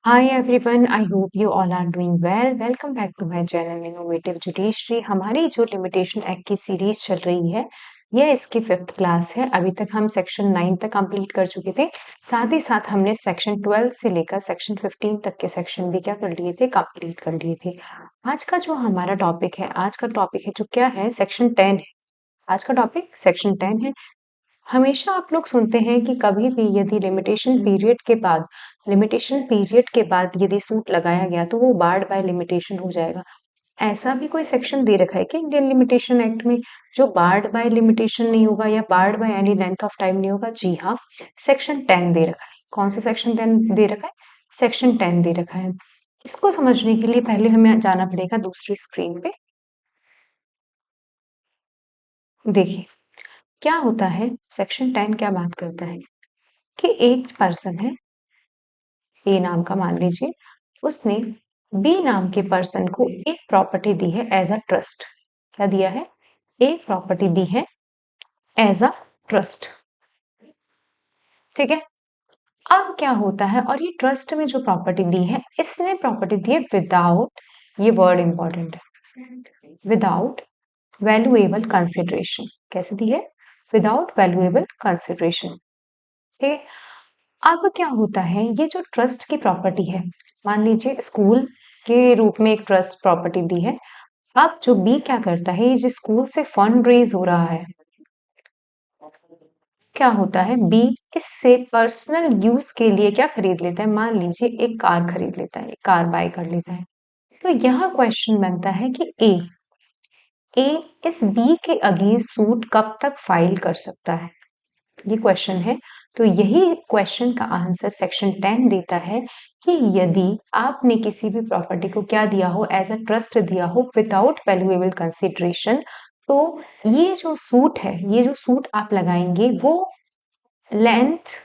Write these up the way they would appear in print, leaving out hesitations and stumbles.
Hi everyone, I hope you all are doing well. Welcome back to my channel innovative judiciary. हमारी जो limitation act की series चल रही है, यह इसकी 5th क्लास है। अभी तक हम सेक्शन 9 तक कंप्लीट कर चुके थे। साथ ही साथ हमने सेक्शन 12 से लेकर सेक्शन 15 तक के सेक्शन भी क्या कर लिए थे, कंप्लीट कर लिए थे। आज का जो हमारा टॉपिक है, आज का टॉपिक है जो क्या है, सेक्शन 10 है। आज का टॉपिक सेक्शन 10 है। हमेशा आप लोग सुनते हैं कि कभी भी यदि लिमिटेशन पीरियड के बाद यदि सूट लगाया गया तो वो बार्ड बाय लिमिटेशन हो जाएगा। ऐसा भी कोई सेक्शन दे रखा है कि इंडियन लिमिटेशन एक्ट में जो बार्ड बाय लिमिटेशन नहीं होगा या barred by any length of time नहीं होगा? जी हाँ, सेक्शन 10 दे रखा है। कौन सा सेक्शन 10 दे रखा है? सेक्शन 10 दे रखा है। इसको समझने के लिए पहले हमें जाना पड़ेगा दूसरी स्क्रीन पे। देखिए क्या होता है, सेक्शन 10 क्या बात करता है कि एक पर्सन है, ए नाम का, मान लीजिए उसने बी नाम के पर्सन को एक प्रॉपर्टी दी है एज अ ट्रस्ट। क्या दिया है? एक प्रॉपर्टी दी है एज अ ट्रस्ट। ठीक है। अब क्या होता है, और ये ट्रस्ट में जो प्रॉपर्टी दी है, इसने प्रॉपर्टी दी है विदाउट, ये वर्ड इंपॉर्टेंट है, विदाउट वैल्यूएबल कंसिडरेशन। कैसे दी है? Without valuable consideration. ठीक है। अब क्या होता है, ये जो ट्रस्ट की प्रॉपर्टी है, मान लीजिए स्कूल के रूप में एक ट्रस्ट प्रॉपर्टी दी है। अब जो बी क्या करता है, ये जो स्कूल से फंड रेज हो रहा है, क्या होता है, बी इससे पर्सनल यूज के लिए क्या खरीद लेता है? मान लीजिए एक कार खरीद लेता है, कार बाय कर लेता है। तो यहाँ क्वेश्चन बनता है कि ए इस बी के अगेंस्ट सूट कब तक फाइल कर सकता है? ये क्वेश्चन है। तो यही क्वेश्चन का आंसर सेक्शन 10 देता है कि यदि आपने किसी भी प्रॉपर्टी को क्या दिया हो, एज अ ट्रस्ट दिया हो विदाउट वैल्यूएबल कंसिडरेशन, तो ये जो सूट है, ये जो सूट आप लगाएंगे वो लेंथ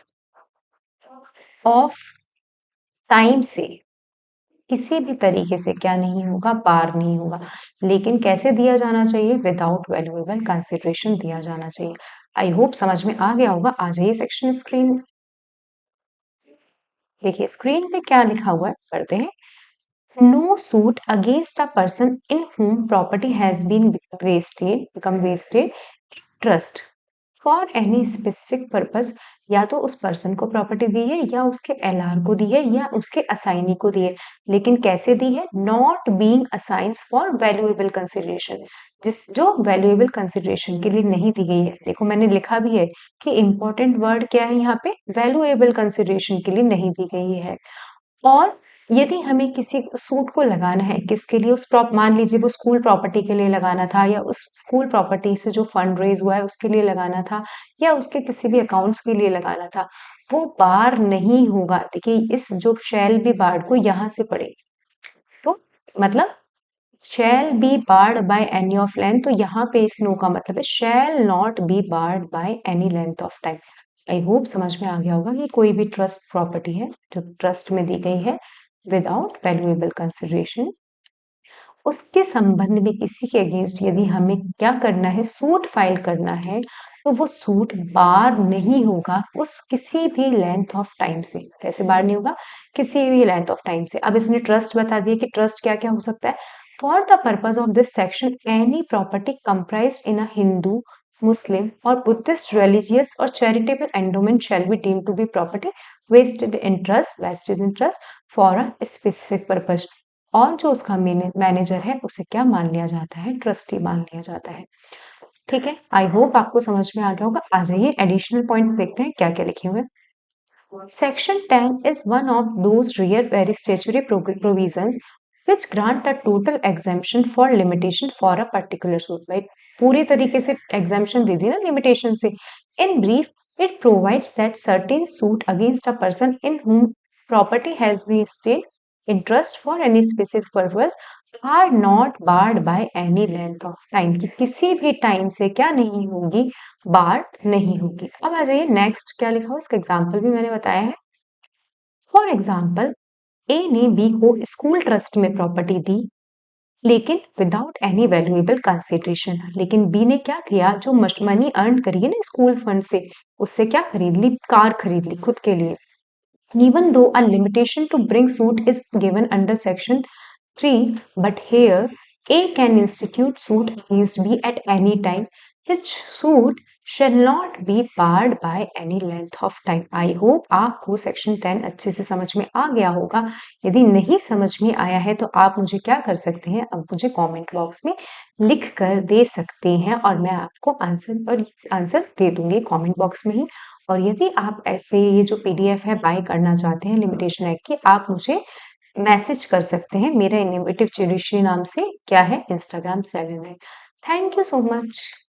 ऑफ टाइम से किसी भी तरीके से क्या नहीं होगा, पार नहीं होगा। लेकिन कैसे दिया जाना चाहिए? विदाउट वैल्यूएबल कंसिडरेशन दिया जाना चाहिए। आई होप समझ में आ गया होगा। आ जाइए सेक्शन स्क्रीन। देखिए स्क्रीन पे क्या लिखा हुआ है, पढ़ते हैं। No suit against a person in whom property has been vested trust for any specific purpose. या तो उस पर्सन को प्रॉपर्टी दी है, या उसके एलआर को दी है, या उसके असाइनी को दी है। लेकिन कैसे दी है? Not being assigns for valuable consideration, जिस जो वैल्यूएबल कंसिडरेशन के लिए नहीं दी गई है। देखो मैंने लिखा भी है कि इंपॉर्टेंट वर्ड क्या है यहाँ पे, वैल्यूएबल कंसिडरेशन के लिए नहीं दी गई है। और यदि हमें किसी सूट को लगाना है, किसके लिए? उस मान लीजिए वो स्कूल प्रॉपर्टी के लिए लगाना था, या उस स्कूल प्रॉपर्टी से जो फंड रेज हुआ है उसके लिए लगाना था, या उसके किसी भी अकाउंट्स के लिए लगाना था, वो बार नहीं होगा। देखिए इस जो शैल बी बार्ड को यहाँ से पढ़े तो मतलब shall be barred by any of length, तो यहाँ पे इस नो का मतलब है shall not be barred by any length of time. I hope समझ में आ गया होगा कि कोई भी ट्रस्ट प्रॉपर्टी है जो ट्रस्ट में दी गई है विदाउट वैल्यूएबल कंसिडरेशन, उसके संबंध में किसी के अगेंस्ट यदि हमें क्या करना है, सूट फाइल करना है, तो वो सूट बार नहीं होगा उस किसी भी लेंथ ऑफ टाइम से। कैसे बार नहीं होगा? किसी भी लेंथ ऑफ टाइम से। अब इसने ट्रस्ट बता दिया कि ट्रस्ट क्या क्या हो सकता है। For the purpose of this section any property comprise in a Hindu, Muslim और बुद्धिस्ट रिलीजियस और charitable endowment shall be deemed to be property vested in trust for a specific purpose. और जो उसका मैनेजर है उसे क्या मान लिया जाता है? ट्रस्टी मान लिया जाता है। ठीक है, आई होप आपको समझ में आ गया होगा। आ जाइए एडिशनल पॉइंट देखते हैं क्या क्या लिखे हुए। Section 10 is one of those rare very statutory provisions which grant a total exemption for limitation for a particular suit. Right? पूरी तरीके से exemption दे दी ना limitation से। In brief, it provides that certain suit against a person in whom property has been stayed in trust for any specific purpose are not barred by any length of time, कि किसी भी time से क्या नहीं होगी, बार नहीं होगी। अब आ जाइए नेक्स्ट क्या लिखा हो, इसका एग्जाम्पल भी मैंने बताया है। फॉर एग्जाम्पल ए ने बी को स्कूल ट्रस्ट में प्रॉपर्टी दी, लेकिन विदाउट एनी वैल्यूएबल कंसिडरेशन। लेकिन बी ने क्या किया, जो मनी अर्न करी है ना स्कूल फंड से, उससे क्या खरीद ली? कार खरीद ली खुद के लिए। Even though a limitation to bring suit is given under section 3, but here A can institute suit against B at any time. His suit shall not be barred by any length of time. I hope आपको section 10 अच्छे से समझ में आ गया होगा। यदि नहीं समझ में आया है तो आप मुझे क्या कर सकते हैं, अब मुझे कमेंट बॉक्स में लिख कर दे सकते हैं और मैं आपको आंसर दे दूंगी कमेंट बॉक्स में ही। और यदि आप ऐसे ये जो पीडीएफ है बाय करना चाहते हैं लिमिटेशन एक्ट की, आप मुझे मैसेज कर सकते हैं। मेरा इनोवेटिव जुडिशरी नाम से क्या है, इंस्टाग्राम चैनल है। Thank you so much.